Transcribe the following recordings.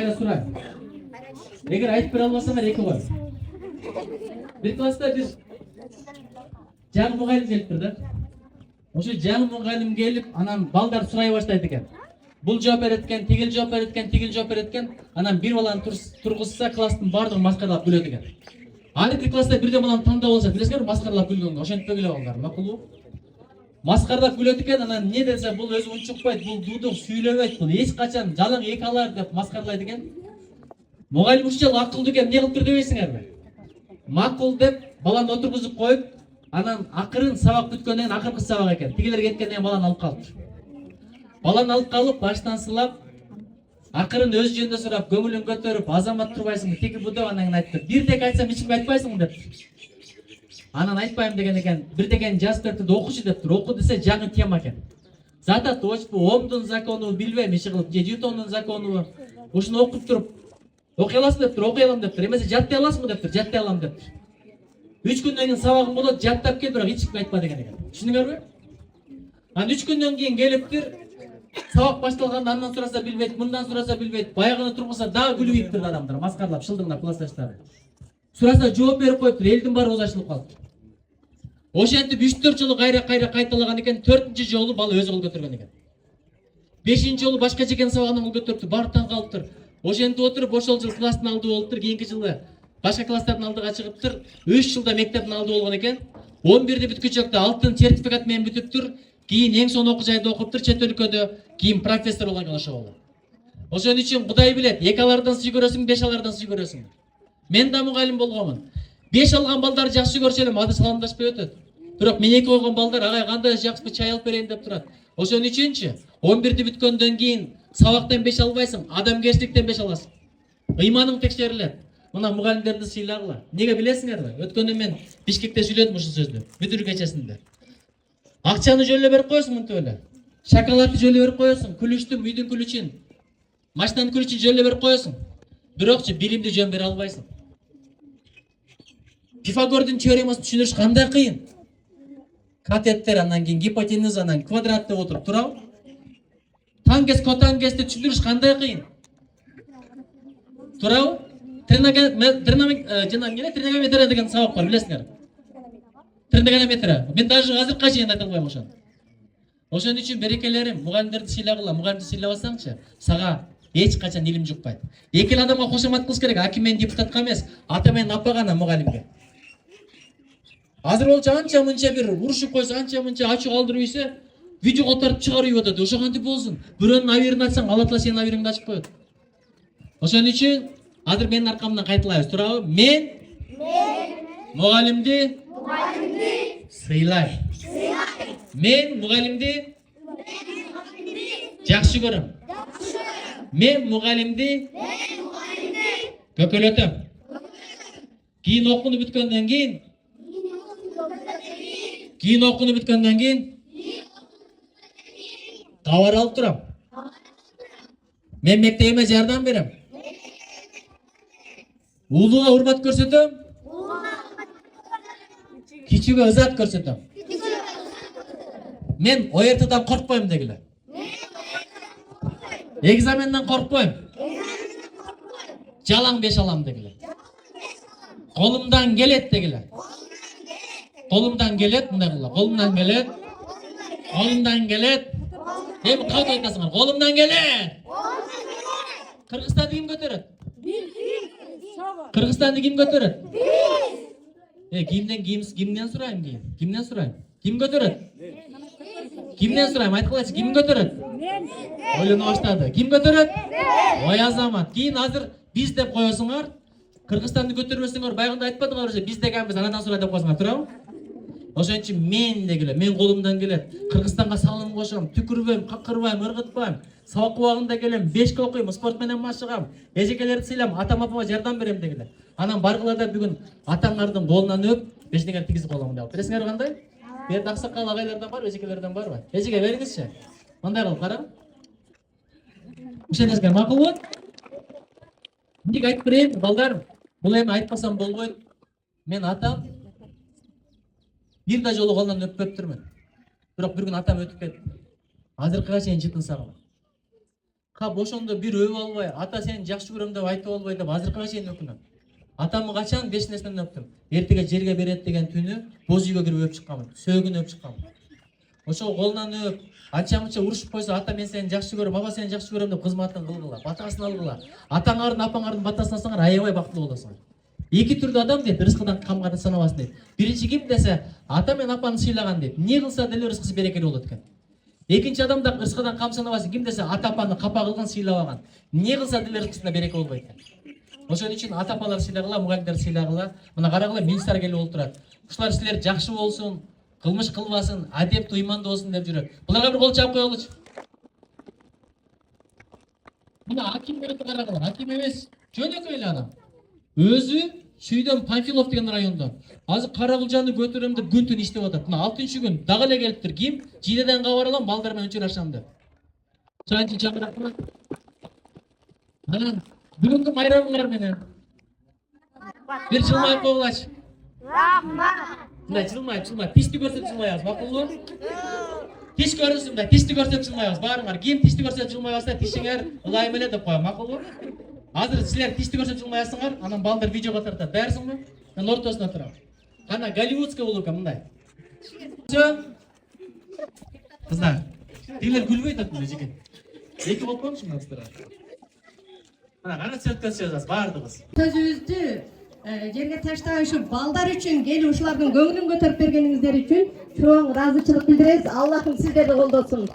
кайра сурайм. Эгер айтып бере албасаңар 2 кой. Бир класста бир жаңы мугалим келиптир да. Ошо жаңы мугалим келип, анан балдар сурай баштайт экен. Бул жооп берет экен, тигил жооп берет экен, тигил жооп берет экен. Анан бир баланы тургузса, класстын баардыгы маскаралап күлөт экен. Аны бир класста бирден баланы тандап алса, билесиңерби, маскаралап күлгөнгө, ошентпегиле балдар, макулбу? Маскаралап күлөт экен, анан не десе, бул өзү унчукпайт, бул дуудук сүйлөбөйт, бул эч качан жалаң эки алар деп маскаралайт экен. Мугалим ушул акылдуу экен, эмне кылыптыр дебейсиңерби? Макул деп баланы отургузуп коюп, анан акырын сабак бүткөндөн кийин акыркы сабак экен. Тигилер кеткенден кийин баланы алып калыптыр. Баланы алып калып, баштан сылап, акырын өз жөнүндө сурап, көңүлүн көтөрүп, азамат турбайсыңбы, тиги бу деп анан айтты. Бир тек айтсам эчимге айтпайсыңбы деп. Анан айтпайм деген экен, бир деген жазып бериптир, окучу дептир. Оку десе жаңы тема экен. Зата точпу, Омдун закону билбейм, иши кылып, же Ньютондун закону. Ушуну окуп туруп, окуй аласың дептир, окуй алам дептир. Эмесе жаттай аласыңбы дептир, жаттай алам дептир. 3 күндөн кийин сабагың болот, жаттап кел, бирок эчимге айтпа деген экен. Түшүнүңөрбү? Анан 3 күндөн кийин келиптир. Сабак башталганда андан сураса билбейт, мындан сураса билбейт. Баягыны тургузса дагы күлүп ийиптир адамдар, маскарлап, шылдыңдап классташтары. Сураса жооп берип коюптур, элдин баары оозу ачылып калыптыр. Ошентип 3-4 жолу кайра кайталаган экен, 4-нчи жолу бала өзү кол көтөргөн экен. 5-нчи жолу башка жекен сабагынан кол көтөрүптүр, баары таң калыптыр. Ошентип отуруп, ошол жыл класстын алдыы болуптур, кийинки жылы башка класстардын алдыга чыгыптыр. 3 жылда мектептин алдыы болгон экен. 11-де бүткүчөктө алтын сертификат менен бүтүптүр. Кийин эң сонун окуу жайда окуптур, чет өлкөдө, кийин профессор болгон экен ошо болду. Ошон үчүн Кудай билет, 2 алардан сый көрөсүң, 5 алардан сый көрөсүң. Мен да мугалим болгонмун. 5 алган балдарды жакшы көрсө эле мага саламдашпай өтөт. Бирок мен 2 койгон балдар агай кандай жакшы чай алып берейин деп турат. Ошон үчүнчү 11-ди бүткөндөн кийин сабактан 5 албайсың, адамгерчиликтен 5 аласың. Ыйманың текшерилет. Мына мугалимдерди сыйлагыла. Неге билесиңерби? Өткөндө мен Бишкекте сүйлөдүм ушул сөздү. Бүтүрүү кечесинде. Акчаны жөлө берип коесуң мынтип эле. Шоколадты жөлө берип коесуң, күлүштү, үйдүн күлүчүн, машинанын күлүчүн жөлө берип коесуң. Бирокчу билимди жөн бере албайсың. Пифагордун теоремасын түшүнүш кандай кыйын? Катеттер, андан кийин гипотенуза, анан квадрат деп отуруп турабы? Тангес, котангести түшүндүрүш кандай кыйын? Турабы? Триногометрия деген сабак бар, билесиңер? Триногометрия. Мен даже азыркыга чейин айта албайм ошону. Ошон үчүн берекелерим, мугалимдерди сыйлагыла, мугалимди сыйлабасаңчы, сага эч качан илим жукпайт. Эки эле адамга кошомат кылыш керек, аки менен депутатка эмес, ата менен апа гана мугалимге. Азыр болчу анча мынча бир урушуп койсо, анча мынча ачуу калтырып ийсе, видео котартып чыгарып ийип атат. Ошо кантип болсун? Бирөөнүн абийирин ачсаң, Алла сенин абийириңди ачып коет. Ошон үчүн азыр менин аркамдан кайталайбыз, турабы? Мен мугалимди сыйлайм. Мен мугалимди жакшы көрөм. Мен мугалимди көкөлөтөм. Кийин окууну бүткөндөн кийин кабар алып турам. Мен мектебиме жардам берем. Улууга урмат көрсөтөм. Кичүүгө ызат көрсөтөм. Мен ОРТдан коркпойм дегиле. Экзаменден коркпойм. Жалаң 5 алам дегиле. Колумдан келет дегиле. Колумдан келет, мындай кыла. Колумдан келет. Эми кантип айтасыңар? Колумдан келет. Кыргызстанды ким көтөрөт? Кыргызстанды ким көтөрөт? Кимден сурайм кийин? Кимден сурайм? Ким көтөрөт? Кимден сурайм? Айткылачы, ким көтөрөт? Ойлоно баштады. Ким көтөрөт? Ой азамат. Кийин азыр биз деп коесуңар. Кыргызстанды көтөрбөсөңөр, байгында айтпадыңарбы, биз дегенбиз, анадан сурай деп коесуңар, туурабы? Ошон үчүн мен дегиле, мен колумдан келет. Кыргызстанга салым кошом, түкүрбөйм, какырбайм, ыргытпайм. Сабак убагында келем, 5ке окуйм, спорт менен машыгам, эжекелерди сыйлам, атам апама жардам берем дегиле. Анан баргыларда бүгүн атаңардын колунан өп, бешиңер тигизип коелам деп. Билесиңер кандай? Бу жерде аксакал агайлардан барбы, эжекелерден барбы? Эжеке бериңизчи. Мындай кылып кара. Ишенесиңер, макулбу? Ник айтып берейин, балдар? Бул эми айтпасам болбойт. Мен атам бир да жолу колунан өппөптүрмүн. Бирок бир күн атам өтүп кетти. Азыркыга чейин жытын сагам. ошондо бир өп албай, ата сени жакшы көрөм деп айтып албай деп азыркыга чейин өкүнөм. Атамы качан 5 нерседен өптүм. Эртеге жерге берет деген түнү боз үйгө кирип өп чыкканмын. Сөөгүн өп чыкканмын. Ошол колунан өп, анча-мынча урушуп койсо, ата мен сени жакшы көрөм, баба сени жакшы көрөм деп кызматын кылгыла, батасын алгыла. Атаңардын, апаңардын батасын алсаңар аябай бактылуу болосуңар. Эки түрдүү адам дейт, рызкыдан камга санабасын дейт. Биринчи ким десе, ата мен апаны сыйлаган дейт. Не кылса деле рызкысы берекелүү болот экен. Экинчи адам да рызкыдан кам санабасын ким десе, ата апаны капа кылган, сыйлабаган. Не кылса деле рызкысында береке болбойт экен. Ошон үчүн ата апалар сыйлагыла, мугалимдер сыйлагыла. Мына карагыла, министр келип олтурат. Ушулар силер жакшы болсун, кылмыш кылбасын, адептүү, ыймандуу болсун деп жүрөт. Буларга бир кол чаап коелучу. Мына акимдерди карагыла, аким эмес, жөнөкөй эле адам. Өзү Шүйдөн Панфилов деген райондон. Азыр Карагулжаны көтөрөм деп күн-түн иштеп атат. Мына 6-күн дагы эле келиптир. Ким? Жидеден кабар алам, балдар менен учурашам деп. Чайынчы чакырат. Анан бүгүнкү майрамыңар менен бир жылмайып койгулачы. Мындай жылмайып. Тишти көрсөтүп жылмайбыз, макулбу? Тиш көрүнсүн, мындай тишти көрсөтүп жылмайбыз. Баарыңар ким тишти көрсөтүп жылмайбаса, тишиңер ылайым эле деп коем, макулбу? Азыр силер тишти көрсөтүп жылмаясыңар, анан балдар видеого тартат. Дайырсыңбы? Мен ортосуна турам. Кана голливудский болуп экен мындай. Кыздар, тилер күлбөй атат мына жеке. Эки болуп коймуш мына кыздар. Мына кана сөткөн сөз баардыгыбыз. Sözünüzü жерге таштаган ушу балдар үчүн келип ушулардын көңүлүн көтөрүп бергениңиздер үчүн чоң ыраазычылык билдиребиз. Аллахым сиздерди колдосун.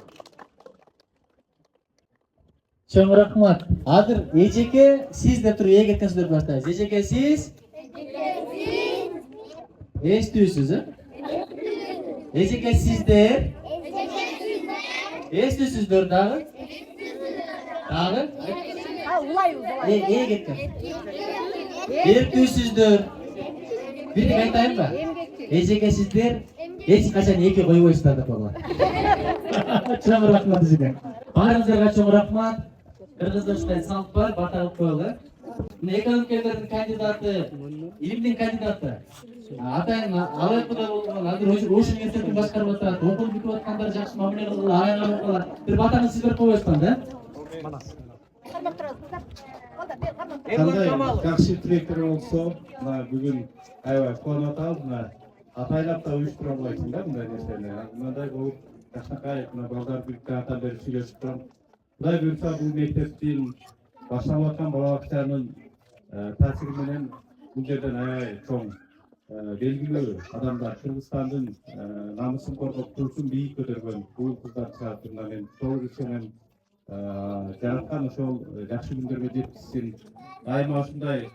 Чоң рахмат. Азыр эжеке сиз деп туруп ээ кеткен сөздөрдү баштайбыз. Эжеке сиз? Эстүүсүз, Эжеке сиздер? Эстүүсүздөр дагы? Дагы? Ээ кеткен. Эртүүсүздөр. Бирди айтайынбы? Эжеке сиздер эч качан эки койбойсуздар деп коелу. Чоң рахмат эжеке. Баарыңыздарга чоң рахмат. Кыргызда ушундай салт бар, бата кылып коелу. Мына экономикалардын кандидаты, илимдин кандидаты. Атайын алайкыда болгон, азыр Ош университетин башкарып атат. Окуп бүтүп аткандар жакшы мамиле кылгыла, аяга кылгыла. Бир батаңыз сиз берип койбойсуздар да? Кандай жакшы тилектер болсо, мына бүгүн аябай кубанып атабыз. Мына атайлап да уюштура албайсың да мындай нерсени. Мындай болуп жакшынакай мына балдар бирге атан бери сүйлөшүп турам. Кудай буюрса бул мектептин башталып аткан бала бакчанын таасири менен бул жерден аябай чоң белгилүү адамдар Кыргызстандын намысын коргоп турусын бийик көтөргөн бул кыздар чыгат. Мен толук ишенем жараткан ошол жакшы күндөргө жеткизсин. Дайыма ушундай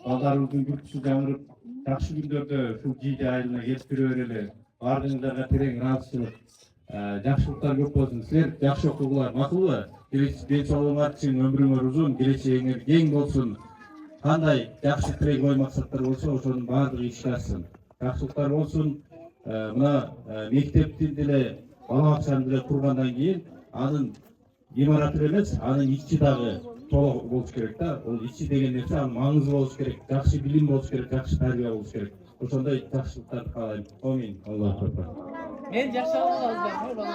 балдарыбыздын күлкүсү жаңырып, жакшы күндөрдө ушул жийде айылына келип жүрө берели. Баарыңыздарга терең ыраазычылык, жакшылыктар көп болсун. Силер жакшы окугула, макулбу? Ден соолугуңар үчүн өмүрүңөр узун, келечегиңер кең болсун. Кандай жакшы тилек ой максаттар болсо, ошонун баардыгы ишке ашсын. Жакшылыктар болсун. Мына мектепти деле, бала бакчаны деле кургандан кийин анын имараты эмес, анын ичи дагы толук болуш керек да. Ол ичи деген нерсе анын маңызы болуш керек, жакшы билим болуш керек, жакшы тарбия болуш керек. Ошондой жакшылыктарды каалайм. Амин. Аллаху акбар. Мен жакшы алып алам.